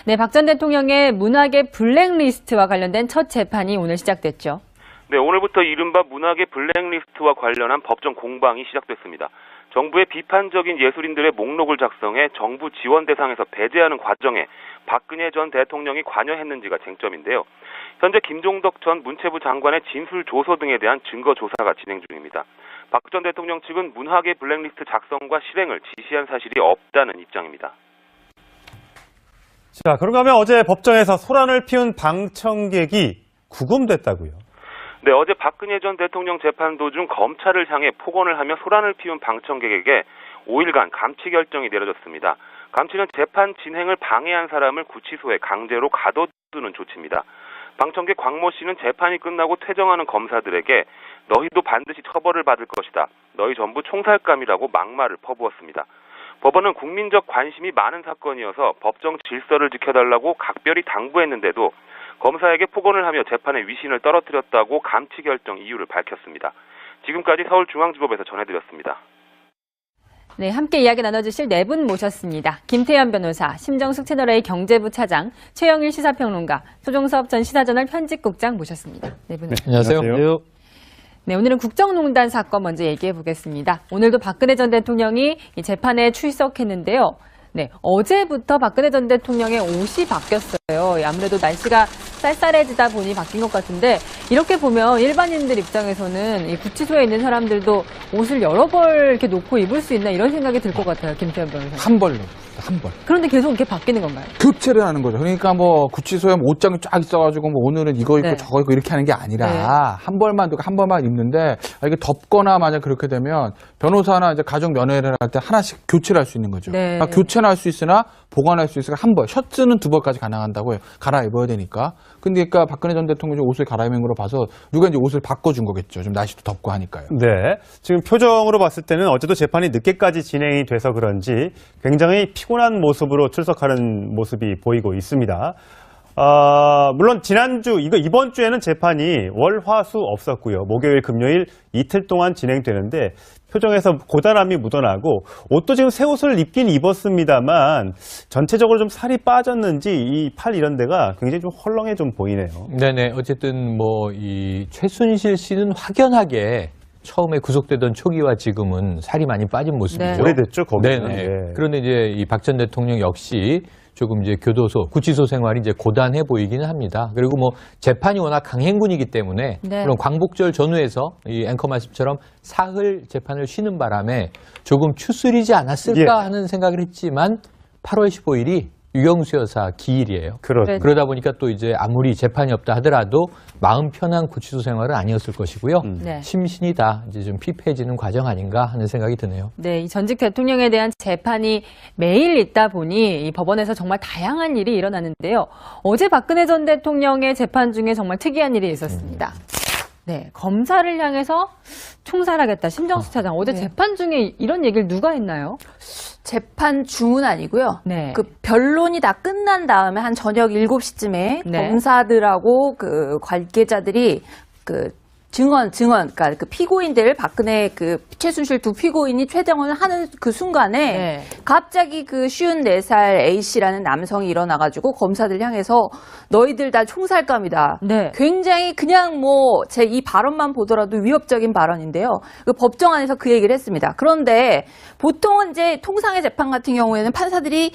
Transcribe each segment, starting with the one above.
네, 박 전 대통령의 문학의 블랙리스트와 관련된 첫 재판이 오늘 시작됐죠. 네, 오늘부터 이른바 문학의 블랙리스트와 관련한 법정 공방이 시작됐습니다. 정부의 비판적인 예술인들의 목록을 작성해 정부 지원 대상에서 배제하는 과정에 박근혜 전 대통령이 관여했는지가 쟁점인데요. 현재 김종덕 전 문체부 장관의 진술 조서 등에 대한 증거 조사가 진행 중입니다. 박 전 대통령 측은 문학의 블랙리스트 작성과 실행을 지시한 사실이 없다는 입장입니다. 자, 그런가 하면 어제 법정에서 소란을 피운 방청객이 구금됐다고요? 네, 어제 박근혜 전 대통령 재판 도중 검찰을 향해 폭언을 하며 소란을 피운 방청객에게 5일간 감치 결정이 내려졌습니다. 감치는 재판 진행을 방해한 사람을 구치소에 강제로 가둬두는 조치입니다. 방청객 광모 씨는 재판이 끝나고 퇴정하는 검사들에게 너희도 반드시 처벌을 받을 것이다. 너희 전부 총살감이라고 막말을 퍼부었습니다. 법원은 국민적 관심이 많은 사건이어서 법정 질서를 지켜달라고 각별히 당부했는데도 검사에게 폭언을 하며 재판의 위신을 떨어뜨렸다고 감치 결정 이유를 밝혔습니다. 지금까지 서울중앙지법에서 전해드렸습니다. 네, 함께 이야기 나눠주실 네 분 모셨습니다. 김태현 변호사, 심정숙 채널A 경제부 차장, 최영일 시사평론가, 소종섭 전 시사저널 편집국장 모셨습니다. 네 분. 네, 안녕하세요. 네, 오늘은 국정농단 사건 먼저 얘기해 보겠습니다. 오늘도 박근혜 전 대통령이 이 재판에 출석했는데요. 네, 어제부터 박근혜 전 대통령의 옷이 바뀌었어요. 아무래도 날씨가 쌀쌀해지다 보니 바뀐 것 같은데 이렇게 보면 일반인들 입장에서는 이 구치소에 있는 사람들도 옷을 여러 벌 이렇게 놓고 입을 수 있나 이런 생각이 들 것 같아요. 김태현 변호사님. 한 벌로. 한 벌. 그런데 계속 이렇게 바뀌는 건가요? 교체를 하는 거죠. 그러니까 뭐 구치소에 뭐 옷장이 쫙 있어가지고 뭐 오늘은 이거 입고 네. 저거 입고 이렇게 하는 게 아니라 네. 한 벌만 두고 한 벌만 입는데 이게 덥거나 만약 그렇게 되면 변호사나 이제 가족 면회를 할 때 하나씩 교체를 할 수 있는 거죠. 네. 그러니까 교체는 할 수 있으나 보관할 수 있으니까 한 벌. 셔츠는 두 벌까지 가능한다고요. 갈아입어야 되니까. 근데 그러니까 박근혜 전 대통령이 옷을 갈아입은 걸로 봐서 누가 이제 옷을 바꿔준 거겠죠. 좀 날씨도 덥고 하니까요. 네. 지금 표정으로 봤을 때는 어제도 재판이 늦게까지 진행이 돼서 그런지 굉장히 피곤한 모습으로 출석하는 모습이 보이고 있습니다. 물론 이번 주에는 재판이 월, 화, 수 없었고요. 목요일, 금요일 이틀 동안 진행되는데 표정에서 고단함이 묻어나고 옷도 지금 새 옷을 입긴 입었습니다만 전체적으로 좀 살이 빠졌는지 이 팔 이런 데가 굉장히 좀 헐렁해 좀 보이네요. 네네. 어쨌든 뭐 이 최순실 씨는 확연하게 처음에 구속되던 초기와 지금은 살이 많이 빠진 모습이죠. 네. 오래됐죠, 거기는. 네네. 네. 그런데 이제 이 박 전 대통령 역시 조금 이제 구치소 생활이 이제 고단해 보이기는 합니다. 그리고 뭐 재판이 워낙 강행군이기 때문에 네. 그런 광복절 전후에서 이 앵커 말씀처럼 사흘 재판을 쉬는 바람에 조금 추스리지 않았을까 예. 하는 생각을 했지만 8월 15일이 유영수 여사 기일이에요. 그렇죠. 그러다 보니까 또 이제 아무리 재판이 없다 하더라도 마음 편한 구치소 생활은 아니었을 것이고요. 네. 심신이 다 이제 좀 피폐해지는 과정 아닌가 하는 생각이 드네요. 네, 이 전직 대통령에 대한 재판이 매일 있다 보니 이 법원에서 정말 다양한 일이 일어나는데요. 어제 박근혜 전 대통령의 재판 중에 정말 특이한 일이 있었습니다. 네, 검사를 향해서 총살하겠다. 심정수 차장. 어제 재판 중에 이런 얘기를 누가 했나요? 재판 중은 아니고요. 네. 그 변론이 다 끝난 다음에 한 저녁 7시쯤에 네. 검사들하고 그 관계자들이 그 그러니까 그 피고인들 박근혜 그 최순실 두 피고인이 최정원을 하는 그 순간에 네. 갑자기 그 54살 A씨라는 남성이 일어나가지고 검사들 향해서 너희들 다 총살감이다. 네. 굉장히 그냥 뭐 제 이 발언만 보더라도 위협적인 발언인데요. 그 법정 안에서 그 얘기를 했습니다. 그런데 보통은 이제 통상의 재판 같은 경우에는 판사들이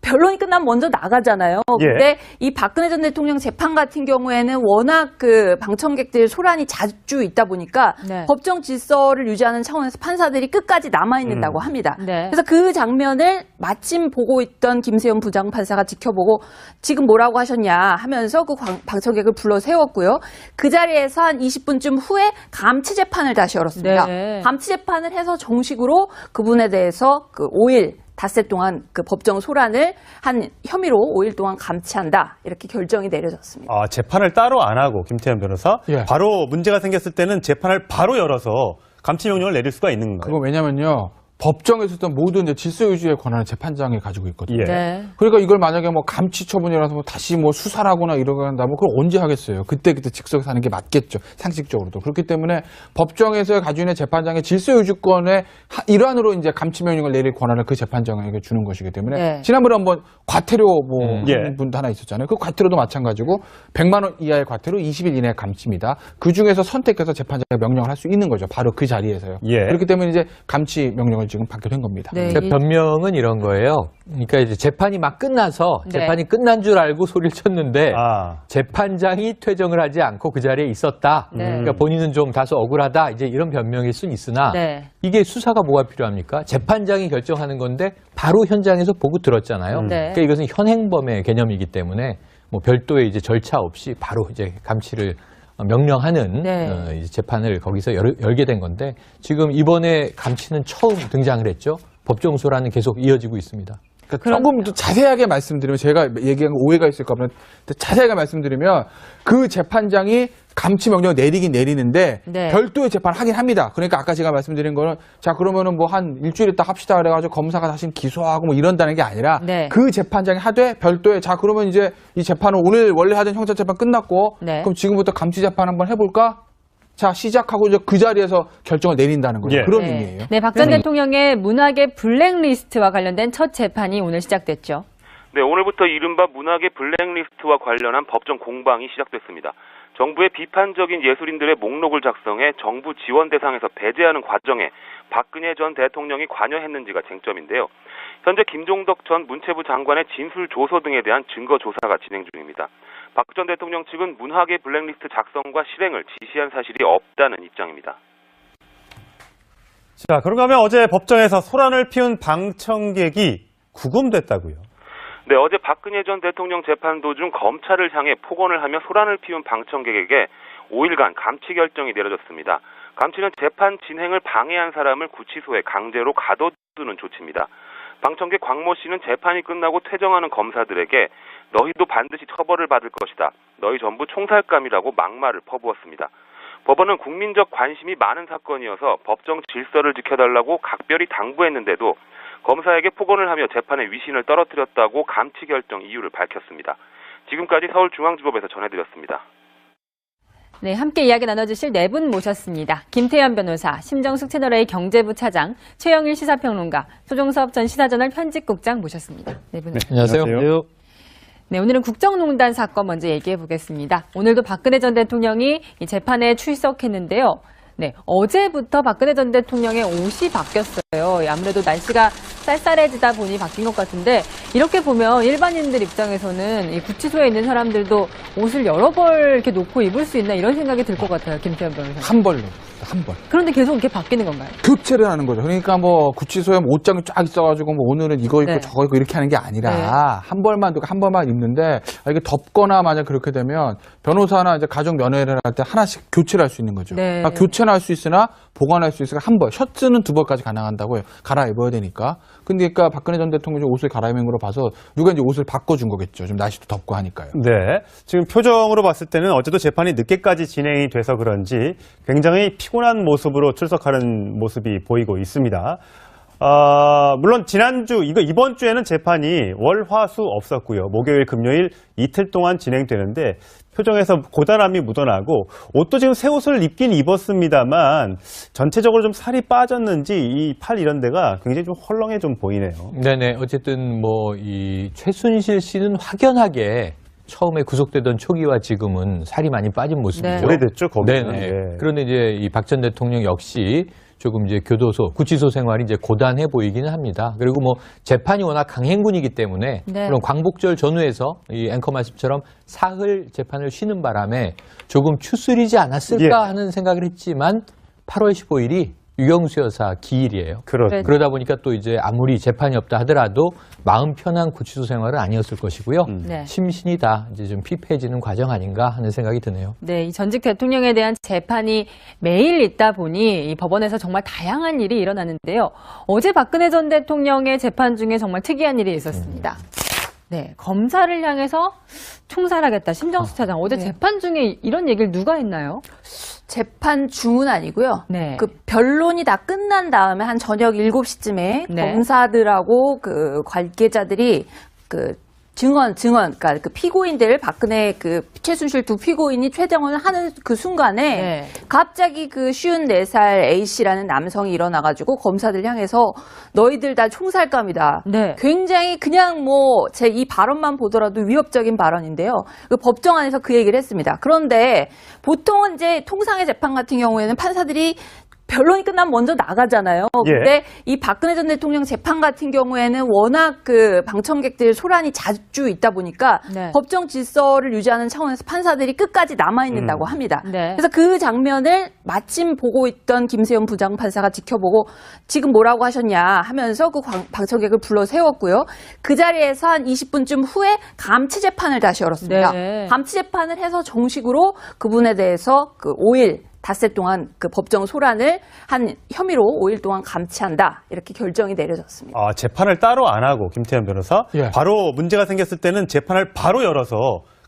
변론이 끝나면 먼저 나가잖아요. 근데 이 박근혜 전 대통령 재판 같은 경우에는 워낙 그 방청객들 소란이 자주 있다 보니까 네. 법정 질서를 유지하는 차원에서 판사들이 끝까지 남아있는다고 합니다. 네. 그래서 그 장면을 마침 보고 있던 김세현 부장판사가 지켜보고 지금 뭐라고 하셨냐 하면서 그 방청객을 불러 세웠고요. 그 자리에서 한 20분쯤 후에 감치 재판을 다시 열었습니다. 네. 감치 재판을 해서 정식으로 그분에 대해서 그 5일 닷새 동안 그 법정 소란을 한 혐의로 5일 동안 감치한다. 이렇게 결정이 내려졌습니다. 재판을 따로 안 하고 김태현 변호사 예. 바로 문제가 생겼을 때는 재판을 바로 열어서 감치 명령을 내릴 수가 있는 건가요? 그거 왜냐면요. 법정에서 있던 모든 이제 질서 유지의 권한을 재판장이 가지고 있거든요. 예. 네. 그러니까 이걸 만약에 뭐 감치 처분이라서 뭐 다시 뭐 수사를 하거나 이러간다면 그걸 언제 하겠어요? 그때 즉석에서 하는 게 맞겠죠. 상식적으로도. 그렇기 때문에 법정에서 가지고 있는 재판장의 질서 유지권의 일환으로 이제 감치 명령을 내릴 권한을 그 재판장에게 주는 것이기 때문에 네. 지난번에 한번 과태료 뭐 예. 하는 분도 하나 있었잖아요. 그 과태료도 마찬가지고 100만 원 이하의 과태료 20일 이내 감치입니다. 그 중에서 선택해서 재판장에 명령을 할 수 있는 거죠. 바로 그 자리에서요. 예. 그렇기 때문에 이제 감치 명령을 지금 받게 된 겁니다. 네. 그러니까 변명은 이런 거예요. 그러니까 이제 재판이 막 끝나서 네. 재판이 끝난 줄 알고 소리를 쳤는데 아. 재판장이 퇴정을 하지 않고 그 자리에 있었다. 네. 그러니까 본인은 좀 다소 억울하다. 이제 이런 변명일 수는 있으나 네. 이게 수사가 뭐가 필요합니까? 재판장이 결정하는 건데 바로 현장에서 보고 들었잖아요. 네. 그러니까 이것은 현행범의 개념이기 때문에 뭐 별도의 이제 절차 없이 바로 이제 감치를 명령하는 네. 이제 재판을 거기서 열게 된 건데 지금 이번에 감치는 처음 등장을 했죠. 법정 소란은 계속 이어지고 있습니다. 그러니까 조금 더 자세하게 말씀드리면 제가 얘기한 거 오해가 있을까 봐 자세하게 말씀드리면 그 재판장이 감치 명령 내리긴 내리는데 네. 별도의 재판을 하긴 합니다. 그러니까 아까 제가 말씀드린 거는 자 그러면은 뭐 한 일주일 있다 합시다 그래가지고 검사가 다시 기소하고 뭐 이런다는 게 아니라 네. 그 재판장이 하되 별도의 자 그러면 이제 이 재판은 오늘 원래 하던 형사 재판 끝났고 네. 그럼 지금부터 감치 재판 한번 해볼까? 자 시작하고 이제 그 자리에서 결정을 내린다는 거죠. 예. 그런 네. 의미예요. 네, 박 전 대통령의 문학의 블랙리스트와 관련된 첫 재판이 오늘 시작됐죠. 네, 오늘부터 이른바 문학의 블랙리스트와 관련한 법정 공방이 시작됐습니다. 정부의 비판적인 예술인들의 목록을 작성해 정부 지원 대상에서 배제하는 과정에 박근혜 전 대통령이 관여했는지가 쟁점인데요. 현재 김종덕 전 문체부 장관의 진술 조서 등에 대한 증거 조사가 진행 중입니다. 박 전 대통령 측은 문학의 블랙리스트 작성과 실행을 지시한 사실이 없다는 입장입니다. 자, 그런가 하면 어제 법정에서 소란을 피운 방청객이 구금됐다고요. 네, 어제 박근혜 전 대통령 재판 도중 검찰을 향해 폭언을 하며 소란을 피운 방청객에게 5일간 감치 결정이 내려졌습니다. 감치는 재판 진행을 방해한 사람을 구치소에 강제로 가둬두는 조치입니다. 방청객 광모 씨는 재판이 끝나고 퇴정하는 검사들에게 너희도 반드시 처벌을 받을 것이다. 너희 전부 총살감이라고 막말을 퍼부었습니다. 법원은 국민적 관심이 많은 사건이어서 법정 질서를 지켜달라고 각별히 당부했는데도 검사에게 폭언을 하며 재판의 위신을 떨어뜨렸다고 감치 결정 이유를 밝혔습니다. 지금까지 서울중앙지법에서 전해드렸습니다. 네, 함께 이야기 나눠주실 네 분 모셨습니다. 김태현 변호사, 심정숙 채널A 경제부 차장, 최영일 시사평론가, 소종섭 전 시사저널 편집국장 모셨습니다. 네 분. 안녕하세요. 네, 오늘은 국정농단 사건 먼저 얘기해 보겠습니다. 오늘도 박근혜 전 대통령이 이 재판에 출석했는데요. 네, 어제부터 박근혜 전 대통령의 옷이 바뀌었어요. 아무래도 날씨가 쌀쌀해지다 보니 바뀐 것 같은데 이렇게 보면 일반인들 입장에서는 이 구치소에 있는 사람들도 옷을 여러 벌 이렇게 놓고 입을 수 있나 이런 생각이 들 것 같아요. 김태현 변호사님. 한 벌로 한 벌. 그런데 계속 이렇게 바뀌는 건가요? 교체를 하는 거죠. 그러니까 뭐 구치소에 뭐 옷장이 쫙 있어가지고 뭐 오늘은 이거 입고 네. 저거 입고 이렇게 하는 게 아니라 네. 한 벌만 두고 한 벌만 입는데 이게 덥거나 만약 그렇게 되면 변호사나 이제 가족 면회를 할 때 하나씩 교체를 할 수 있는 거죠. 네. 그러니까 교체는 할 수 있으나 보관할 수 있으니까 한 벌, 셔츠는 두 벌까지 가능한다고요. 갈아입어야 되니까. 근데 그러니까 박근혜 전 대통령이 옷을 갈아입은 거로 봐서 누가 이제 옷을 바꿔준 거겠죠. 좀 날씨도 덥고 하니까요. 네. 지금 표정으로 봤을 때는 어제도 재판이 늦게까지 진행이 돼서 그런지 굉장히 피곤한 모습으로 출석하는 모습이 보이고 있습니다. 물론 이번 주에는 재판이 월, 화, 수 없었고요. 목요일, 금요일 이틀 동안 진행되는데 표정에서 고단함이 묻어나고 옷도 지금 새 옷을 입긴 입었습니다만 전체적으로 좀 살이 빠졌는지 이 팔 이런 데가 굉장히 좀 헐렁해 좀 보이네요. 네네. 어쨌든 뭐 이 최순실 씨는 확연하게 처음에 구속되던 초기와 지금은 살이 많이 빠진 모습이죠. 네. 오래됐죠, 거기는. 네네. 예. 그런데 이제 이 박 전 대통령 역시 조금 이제 구치소 생활이 이제 고단해 보이기는 합니다. 그리고 뭐 재판이 워낙 강행군이기 때문에 네. 물론 광복절 전후에서 이 앵커 말씀처럼 사흘 재판을 쉬는 바람에 조금 추스리지 않았을까 예. 하는 생각을 했지만 8월 15일이 유경수 여사 기일이에요. 그렇죠. 그러다 보니까 또 이제 아무리 재판이 없다 하더라도 마음 편한 구치소 생활은 아니었을 것이고요. 네. 심신이 다 이제 좀 피폐해지는 과정 아닌가 하는 생각이 드네요. 네, 이 전직 대통령에 대한 재판이 매일 있다 보니 이 법원에서 정말 다양한 일이 일어나는데요. 어제 박근혜 전 대통령의 재판 중에 정말 특이한 일이 있었습니다. 네, 검사를 향해서 총살하겠다. 심정수 차장. 어제 네. 재판 중에 이런 얘기를 누가 했나요? 재판 중은 아니고요. 네. 그 변론이 다 끝난 다음에 한 저녁 7시쯤에 네. 검사들하고 그 관계자들이 그 그러니까 그 피고인들 박근혜 그 최순실 두 피고인이 최정원을 하는 그 순간에 네. 갑자기 그 54살 A 씨라는 남성이 일어나가지고 검사들 향해서 너희들 다 총살감이다. 네. 굉장히 그냥 뭐 제 이 발언만 보더라도 위협적인 발언인데요. 그 법정 안에서 그 얘기를 했습니다. 그런데 보통은 이제 통상의 재판 같은 경우에는 판사들이 변론이 끝나면 먼저 나가잖아요. 예. 근데 이 박근혜 전 대통령 재판 같은 경우에는 워낙 그 방청객들 소란이 자주 있다 보니까 네. 법정 질서를 유지하는 차원에서 판사들이 끝까지 남아있는다고 합니다. 네. 그래서 그 장면을 마침 보고 있던 김세현 부장판사가 지켜보고 지금 뭐라고 하셨냐 하면서 그 방청객을 불러 세웠고요. 그 자리에서 한 20분쯤 후에 감치 재판을 다시 열었습니다. 네. 감치 재판을 해서 정식으로 그분에 대해서 그 5일 닷새 동안 그 법정 소란을 한 혐의로 5일 동안 감치한다. 이렇게 결정이 내려졌습니다. 아, 재판을 따로 안 하고 김태현 변호사 예. 바로 문제가 생겼을 때는 재판을 바로 열어서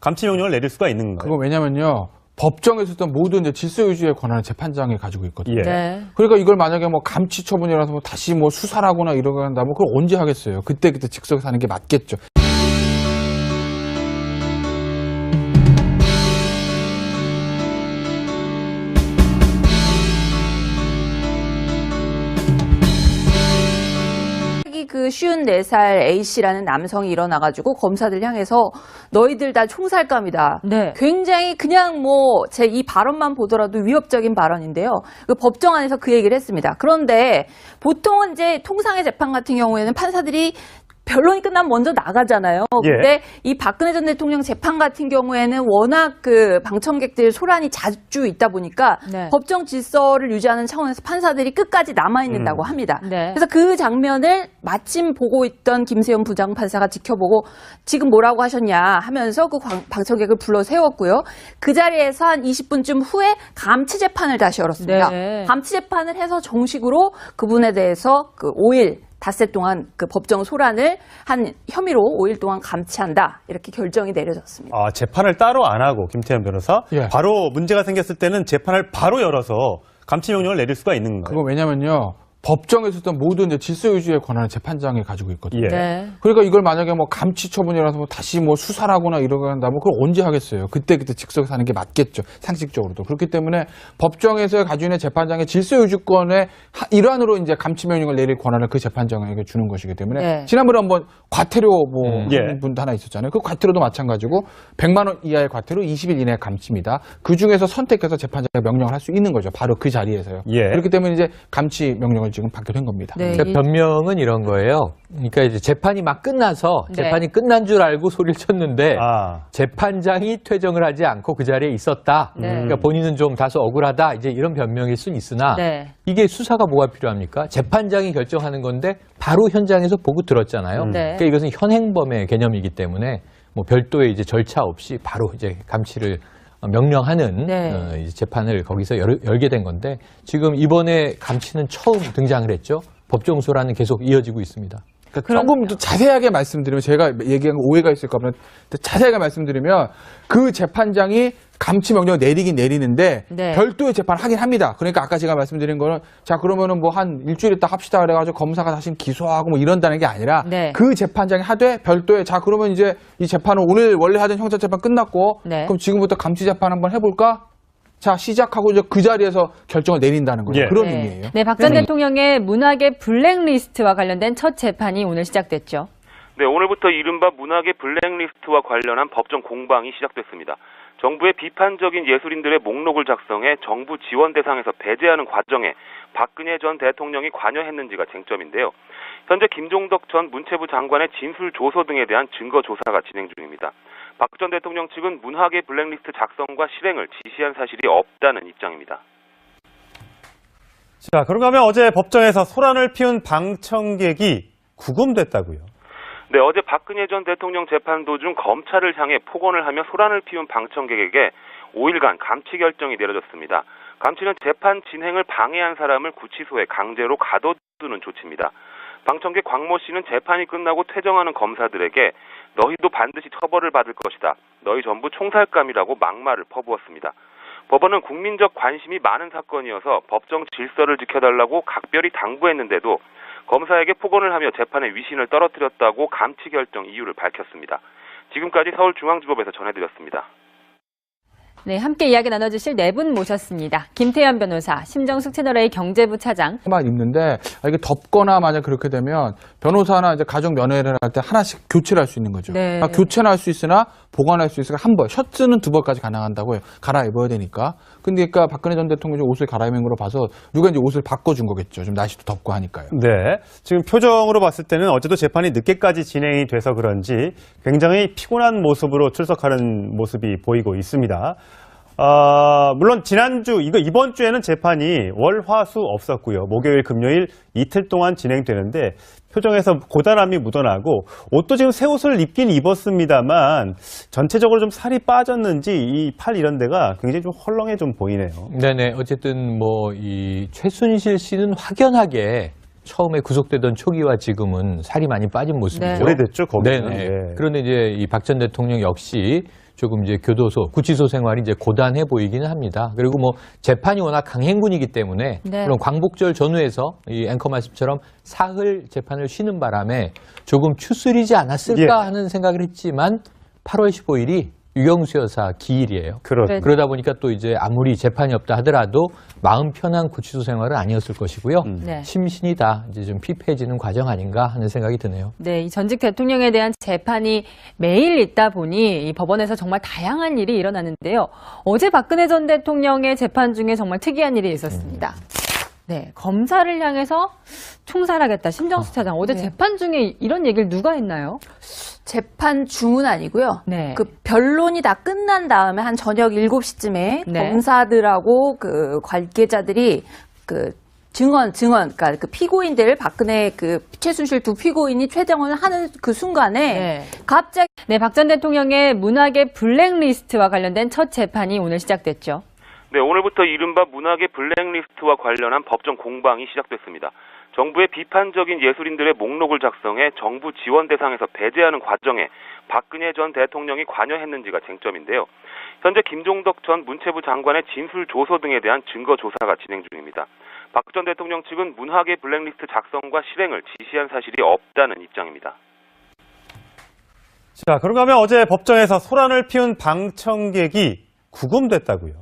감치 명령을 내릴 수가 있는 건가요? 그건 왜냐면요. 법정에서 있던 모든 이제 질서 유지의 권한을 재판장이 가지고 있거든요. 예. 네. 그러니까 이걸 만약에 뭐 감치 처분이라서 뭐 다시 뭐 수사를 하거나 이러고 한다면 그걸 언제 하겠어요? 그때 즉석에서 하는 게 맞겠죠. 그 54살 A 씨라는 남성이 일어나가지고 검사들 향해서 너희들 다 총살감이다. 네. 굉장히 그냥 뭐 제 이 발언만 보더라도 위협적인 발언인데요. 그 법정 안에서 그 얘기를 했습니다. 그런데 보통은 이제 통상의 재판 같은 경우에는 판사들이 변론이 끝나면 먼저 나가잖아요. 예. 근데 이 박근혜 전 대통령 재판 같은 경우에는 워낙 그 방청객들 소란이 자주 있다 보니까 네. 법정 질서를 유지하는 차원에서 판사들이 끝까지 남아있는다고 합니다. 네. 그래서 그 장면을 마침 보고 있던 김세현 부장판사가 지켜보고 지금 뭐라고 하셨냐 하면서 그 방청객을 불러 세웠고요. 그 자리에서 한 20분쯤 후에 감치 재판을 다시 열었습니다. 네. 감치 재판을 해서 정식으로 그분에 대해서 그 5일 닷새 동안 그 법정 소란을 한 혐의로 5일 동안 감치한다. 이렇게 결정이 내려졌습니다. 아, 재판을 따로 안 하고 김태현 변호사 예. 바로 문제가 생겼을 때는 재판을 바로 열어서 감치 명령을 내릴 수가 있는 건가요? 그건 왜냐면요. 법정에서 있던 모든 이제 질서 유지의 권한을 재판장이 가지고 있거든요. 예. 네. 그러니까 이걸 만약에 뭐 감치 처분이라서 뭐 다시 뭐 수사를 하거나 이러고 한다면 그걸 언제 하겠어요? 그때 즉석에서 하는 게 맞겠죠. 상식적으로도. 그렇기 때문에 법정에서 가지고 있는 재판장의 질서 유지권의 일환으로 이제 감치 명령을 내릴 권한을 그 재판장에게 주는 것이기 때문에 네. 지난번에 한번 과태료 뭐 예. 하는 분도 하나 있었잖아요. 그 과태료도 마찬가지고 100만 원 이하의 과태료 20일 이내 감치입니다. 그 중에서 선택해서 재판장이 명령을 할 수 있는 거죠. 바로 그 자리에서요. 예. 그렇기 때문에 이제 감치 명령을 지금 받게 된 겁니다. 네. 그러니까 변명은 이런 거예요. 그러니까 이제 재판이 막 끝나서 네. 재판이 끝난 줄 알고 소리를 쳤는데 아, 재판장이 퇴정을 하지 않고 그 자리에 있었다. 네. 그러니까 본인은 좀 다소 억울하다. 이제 이런 변명일 수는 있으나 네. 이게 수사가 뭐가 필요합니까? 재판장이 결정하는 건데 바로 현장에서 보고 들었잖아요. 네. 그러니까 이것은 현행범의 개념이기 때문에 뭐 별도의 이제 절차 없이 바로 이제 감치를 명령하는 네. 이제 재판을 거기서 열게 된 건데 지금 이번에 감치는 처음 등장을 했죠. 법정 소란은 계속 이어지고 있습니다. 그러니까 조금 더 자세하게 말씀드리면 제가 얘기한 거 오해가 있을까 봐 자세하게 말씀드리면 그 재판장이 감치 명령 내리긴 내리는데 네. 별도의 재판을 하긴 합니다. 그러니까 아까 제가 말씀드린 거는 자 그러면은 뭐 한 일주일 있다 합시다 그래가지고 검사가 다시 기소하고 뭐 이런다는 게 아니라 네. 그 재판장이 하되 별도의 자 그러면 이제 이 재판은 오늘 원래 하던 형사 재판 끝났고 네. 그럼 지금부터 감치 재판 한번 해볼까? 자 시작하고 이제 그 자리에서 결정을 내린다는 거죠. 예. 그런 네. 의미예요. 네, 박 전 대통령의 문학의 블랙리스트와 관련된 첫 재판이 오늘 시작됐죠. 네, 오늘부터 이른바 문학의 블랙리스트와 관련한 법정 공방이 시작됐습니다. 정부의 비판적인 예술인들의 목록을 작성해 정부 지원 대상에서 배제하는 과정에 박근혜 전 대통령이 관여했는지가 쟁점인데요. 현재 김종덕 전 문체부 장관의 진술 조서 등에 대한 증거 조사가 진행 중입니다. 박 전 대통령 측은 문학의 블랙리스트 작성과 실행을 지시한 사실이 없다는 입장입니다. 자, 그런가 하면 어제 법정에서 소란을 피운 방청객이 구금됐다고요. 네, 어제 박근혜 전 대통령 재판 도중 검찰을 향해 폭언을 하며 소란을 피운 방청객에게 5일간 감치 결정이 내려졌습니다. 감치는 재판 진행을 방해한 사람을 구치소에 강제로 가둬두는 조치입니다. 방청객 광모 씨는 재판이 끝나고 퇴정하는 검사들에게 너희도 반드시 처벌을 받을 것이다. 너희 전부 총살감이라고 막말을 퍼부었습니다. 법원은 국민적 관심이 많은 사건이어서 법정 질서를 지켜달라고 각별히 당부했는데도 검사에게 폭언을 하며 재판의 위신을 떨어뜨렸다고 감치 결정 이유를 밝혔습니다. 지금까지 서울중앙지법에서 전해드렸습니다. 네, 함께 이야기 나눠주실 네 분 모셨습니다. 김태현 변호사, 심정숙 채널A 경제부 차장. 만 있는데 이게 덮거나 만약 그렇게 되면 변호사나 이제 가족 면회를 할 때 하나씩 교체를 할 수 있는 거죠. 네. 교체는 할 수 있으나 보관할 수 있으니까 한 벌, 셔츠는 두 벌까지 가능한다고요. 갈아입어야 되니까. 근데 그러니까 박근혜 전 대통령이 옷을 갈아입은 걸로 봐서 누가 이제 옷을 바꿔준 거겠죠. 좀 날씨도 덥고 하니까요. 네. 지금 표정으로 봤을 때는 어제도 재판이 늦게까지 진행이 돼서 그런지 굉장히 피곤한 모습으로 출석하는 모습이 보이고 있습니다. 물론 지난주, 이번 주에는 재판이 월, 화, 수 없었고요. 목요일, 금요일 이틀 동안 진행되는데 표정에서 고단함이 묻어나고 옷도 지금 새 옷을 입긴 입었습니다만 전체적으로 좀 살이 빠졌는지 이 팔 이런 데가 굉장히 좀 헐렁해 좀 보이네요. 네네. 어쨌든 뭐 이 최순실 씨는 확연하게 처음에 구속되던 초기와 지금은 살이 많이 빠진 모습이죠. 네. 오래됐죠, 거기는. 네네. 네. 그런데 이제 이 박 전 대통령 역시 조금 이제 교도소, 구치소 생활이 이제 고단해 보이기는 합니다. 그리고 뭐 재판이 워낙 강행군이기 때문에 네. 그런 광복절 전후에서 이 앵커 말씀처럼 사흘 재판을 쉬는 바람에 조금 추스리지 않았을까 예. 하는 생각을 했지만 8월 15일이 유영수 여사 기일이에요. 네. 그러다 보니까 또 이제 아무리 재판이 없다 하더라도 마음 편한 구치소 생활은 아니었을 것이고요. 네. 심신이 다 이제 좀 피폐해지는 과정 아닌가 하는 생각이 드네요. 네, 이 전직 대통령에 대한 재판이 매일 있다 보니 이 법원에서 정말 다양한 일이 일어나는데요. 어제 박근혜 전 대통령의 재판 중에 정말 특이한 일이 있었습니다. 네, 검사를 향해서 총살하겠다. 심정수 차장. 어제 네. 재판 중에 이런 얘기를 누가 했나요? 재판 중은 아니고요. 네. 그 변론이 다 끝난 다음에 한 저녁 7시쯤에 네. 검사들하고 그 관계자들이 그 그러니까 그 피고인들 박근혜 그 최순실 두 피고인이 최정을 하는 그 순간에 네. 갑자기 네, 박 전 대통령의 문학의 블랙리스트와 관련된 첫 재판이 오늘 시작됐죠. 네, 오늘부터 이른바 문학의 블랙리스트와 관련한 법정 공방이 시작됐습니다. 정부의 비판적인 예술인들의 목록을 작성해 정부 지원 대상에서 배제하는 과정에 박근혜 전 대통령이 관여했는지가 쟁점인데요. 현재 김종덕 전 문체부 장관의 진술 조서 등에 대한 증거 조사가 진행 중입니다. 박 전 대통령 측은 문학의 블랙리스트 작성과 실행을 지시한 사실이 없다는 입장입니다. 자, 그런가 하면 어제 법정에서 소란을 피운 방청객이 구금됐다고요.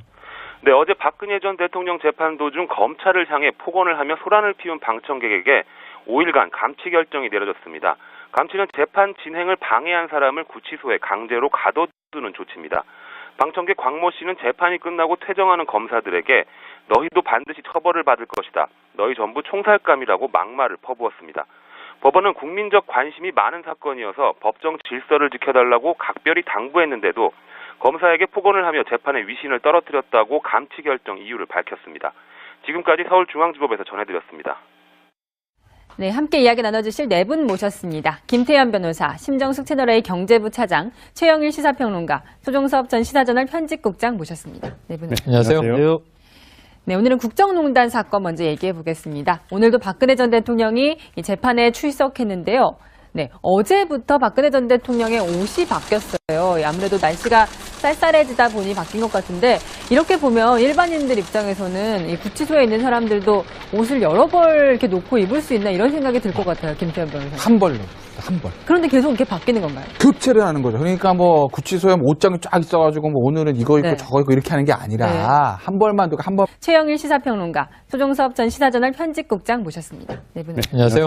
네, 어제 박근혜 전 대통령 재판 도중 검찰을 향해 폭언을 하며 소란을 피운 방청객에게 5일간 감치 결정이 내려졌습니다. 감치는 재판 진행을 방해한 사람을 구치소에 강제로 가둬두는 조치입니다. 방청객 광모 씨는 재판이 끝나고 퇴정하는 검사들에게 너희도 반드시 처벌을 받을 것이다. 너희 전부 총살감이라고 막말을 퍼부었습니다. 법원은 국민적 관심이 많은 사건이어서 법정 질서를 지켜달라고 각별히 당부했는데도 검사에게 폭언을 하며 재판의 위신을 떨어뜨렸다고 감치 결정 이유를 밝혔습니다. 지금까지 서울중앙지법에서 전해드렸습니다. 네, 함께 이야기 나눠주실 네 분 모셨습니다. 김태현 변호사, 심정숙 채널A 경제부 차장, 최영일 시사평론가, 소종섭 전 시사저널 편집국장 모셨습니다. 네 분. 안녕하세요. 네, 오늘은 국정농단 사건 먼저 얘기해 보겠습니다. 오늘도 박근혜 전 대통령이 이 재판에 출석했는데요. 네, 어제부터 박근혜 전 대통령의 옷이 바뀌었어요. 아무래도 날씨가 쌀쌀해지다 보니 바뀐 것 같은데 이렇게 보면 일반인들 입장에서는 이 구치소에 있는 사람들도 옷을 여러 벌 이렇게 놓고 입을 수 있나 이런 생각이 들 것 같아요. 김태현 변호사. 한 벌로. 한 벌. 그런데 계속 이렇게 바뀌는 건가요? 교체를 하는 거죠. 그러니까 뭐 구치소에 뭐 옷장이 쫙 있어가지고 뭐 오늘은 이거 입고 네. 저거 입고 이렇게 하는 게 아니라 네. 한 벌만 두고 한 벌. 최영일 시사평론가, 소종섭 전 시사저널 편집국장 모셨습니다. 네 분. 안녕하세요.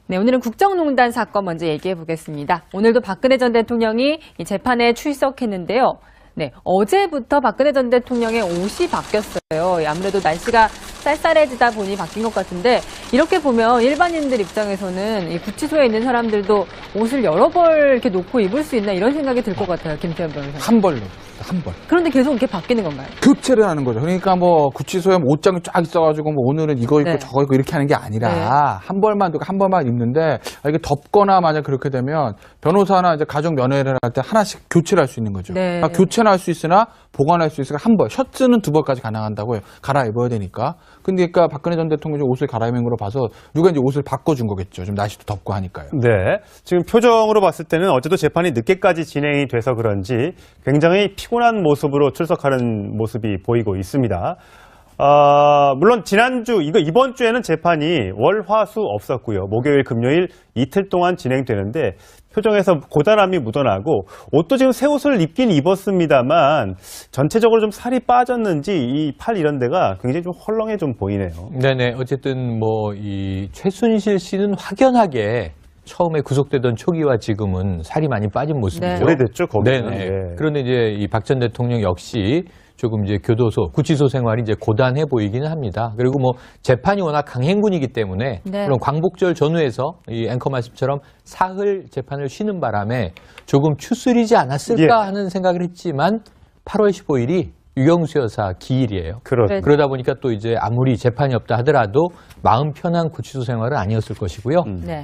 네, 오늘은 국정농단 사건 먼저 얘기해 보겠습니다. 오늘도 박근혜 전 대통령이 이 재판에 출석했는데요. 네, 어제부터 박근혜 전 대통령의 옷이 바뀌었어요. 아무래도 날씨가 쌀쌀해지다 보니 바뀐 것 같은데 이렇게 보면 일반인들 입장에서는 이 구치소에 있는 사람들도 옷을 여러 벌 이렇게 놓고 입을 수 있나 이런 생각이 들 것 같아요. 김태현 변호사. 한 벌로. 한 벌. 그런데 계속 이렇게 바뀌는 건가요? 교체를 하는 거죠. 그러니까 뭐 구치소에 뭐 옷장이 쫙 있어가지고 뭐 오늘은 이거 입고 네. 저거 입고 이렇게 하는 게 아니라 네. 한 벌만 두고 한 벌만 입는데 이게 덥거나 만약 그렇게 되면 변호사나 이제 가족 면회를 할 때 하나씩 교체를 할 수 있는 거죠. 네. 교체는 할 수 있으나 보관할 수 있으니까 한 벌, 셔츠는 두 벌까지 가능한다고요. 갈아입어야 되니까. 그러니까 박근혜 전 대통령이 옷을 갈아입은 걸로 봐서 누가 이제 옷을 바꿔준 거겠죠. 좀 날씨도 덥고 하니까요. 네. 지금 표정으로 봤을 때는 어제도 재판이 늦게까지 진행이 돼서 그런지 굉장히 피곤한 모습으로 출석하는 모습이 보이고 있습니다. 물론 지난주, 이번 주에는 재판이 월, 화, 수 없었고요. 목요일, 금요일 이틀 동안 진행되는데 표정에서 고단함이 묻어나고 옷도 지금 새 옷을 입긴 입었습니다만 전체적으로 좀 살이 빠졌는지 이 팔 이런 데가 굉장히 좀 헐렁해 좀 보이네요. 네네. 어쨌든 뭐 이 최순실 씨는 확연하게 처음에 구속되던 초기와 지금은 살이 많이 빠진 모습이죠. 네. 오래됐죠, 거기는. 네네. 예. 그런데 이제 이 박 전 대통령 역시 조금 이제 교도소, 구치소 생활이 이제 고단해 보이기는 합니다. 그리고 뭐 재판이 워낙 강행군이기 때문에 네. 물론 광복절 전후에서 이 앵커 말씀처럼 사흘 재판을 쉬는 바람에 조금 추스리지 않았을까 예. 하는 생각을 했지만 8월 15일이 유경수 여사 기일이에요. 그렇죠. 네. 그러다 보니까 또 이제 아무리 재판이 없다 하더라도 마음 편한 구치소 생활은 아니었을 것이고요. 네.